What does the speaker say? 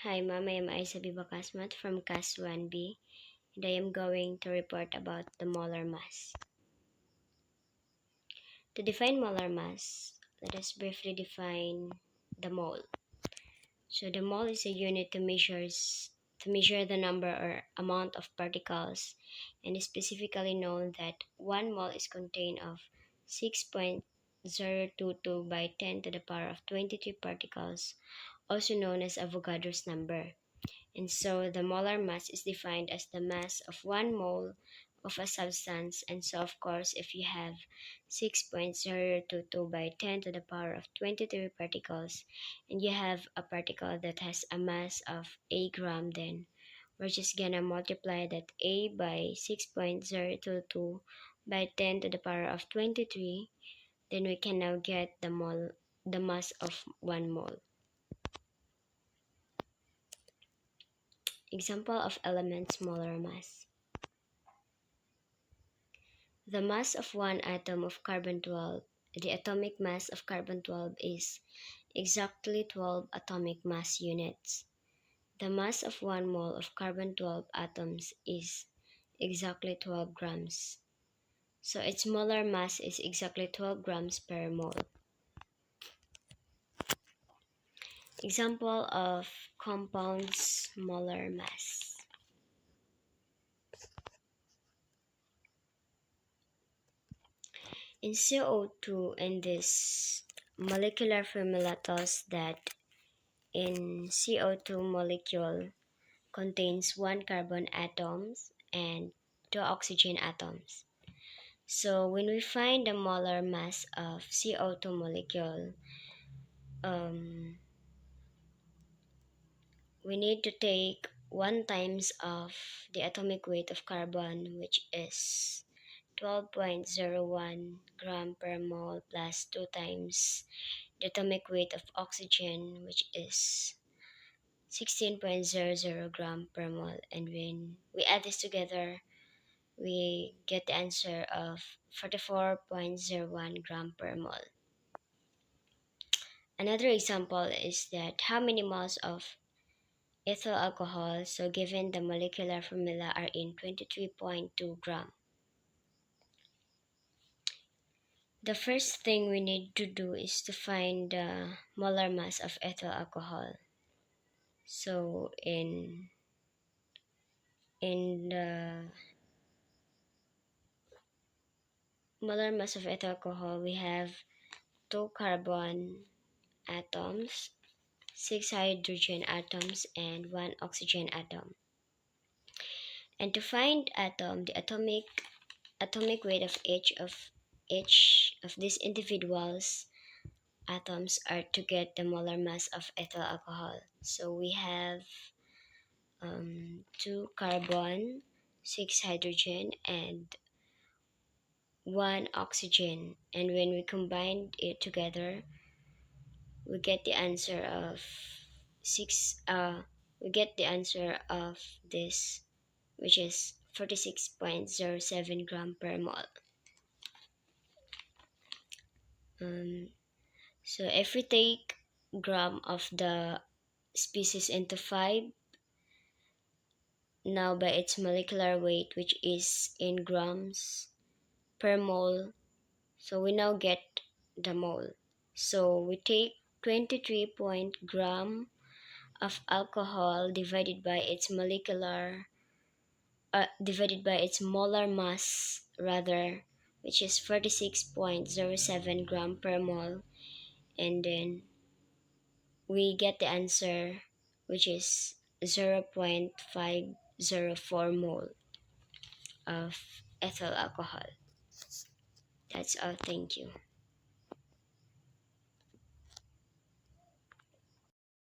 Hi, Ma'am. I am Aisabi Bakasmat from CAS 1B, and I am going to report about the molar mass. To define molar mass, let us briefly define the mole. So the mole is a unit to measure the number or amount of particles, and is specifically known that 1 mole is contained of 6.022 by 10 to the power of 23 particles, also known as Avogadro's number. And so the molar mass is defined as the mass of 1 mole of a substance. And so, of course, if you have 6.022 by 10 to the power of 23 particles, and you have a particle that has a mass of a gram, then we're just gonna multiply that a by 6.022 by 10 to the power of 23. Then we can now get the mass of 1 mole. Example of elements molar mass. The mass of one atom of carbon-12, the atomic mass of carbon-12 is exactly 12 atomic mass units. The mass of 1 mole of carbon-12 atoms is exactly 12 grams. So its molar mass is exactly 12 grams per mole. Example of compounds molar mass. In CO2, in this molecular formula tells that in CO2 molecule contains 1 carbon atoms and 2 oxygen atoms. So when we find the molar mass of CO2 molecule, we need to take 1 times of the atomic weight of carbon, which is 12.01 gram per mole, plus 2 times the atomic weight of oxygen, which is 16.00 gram per mole. And when we add this together, we get the answer of 44.01 gram per mole. Another example is that how many moles of ethyl alcohol, so given the molecular formula, are in 23.2 gram. The first thing we need to do is to find the molar mass of ethyl alcohol. So in the molar mass of ethyl alcohol, we have 2 carbon atoms, 6 hydrogen atoms, and 1 oxygen atom. And to find the atomic weight of each of these individuals atoms are to get the molar mass of ethyl alcohol. So we have 2 carbon, 6 hydrogen, and 1 oxygen. And when we combine it together, we get the answer of this, which is 46.07 gram per mole. So if we take gram of the species into 5, now by its molecular weight, which is in grams per mole, so we now get the mole. So we take 23 gram of alcohol divided by its molar mass rather, which is 46.07 gram per mole, and then we get the answer, which is 0.504 mole of ethyl alcohol. That's all. Thank you.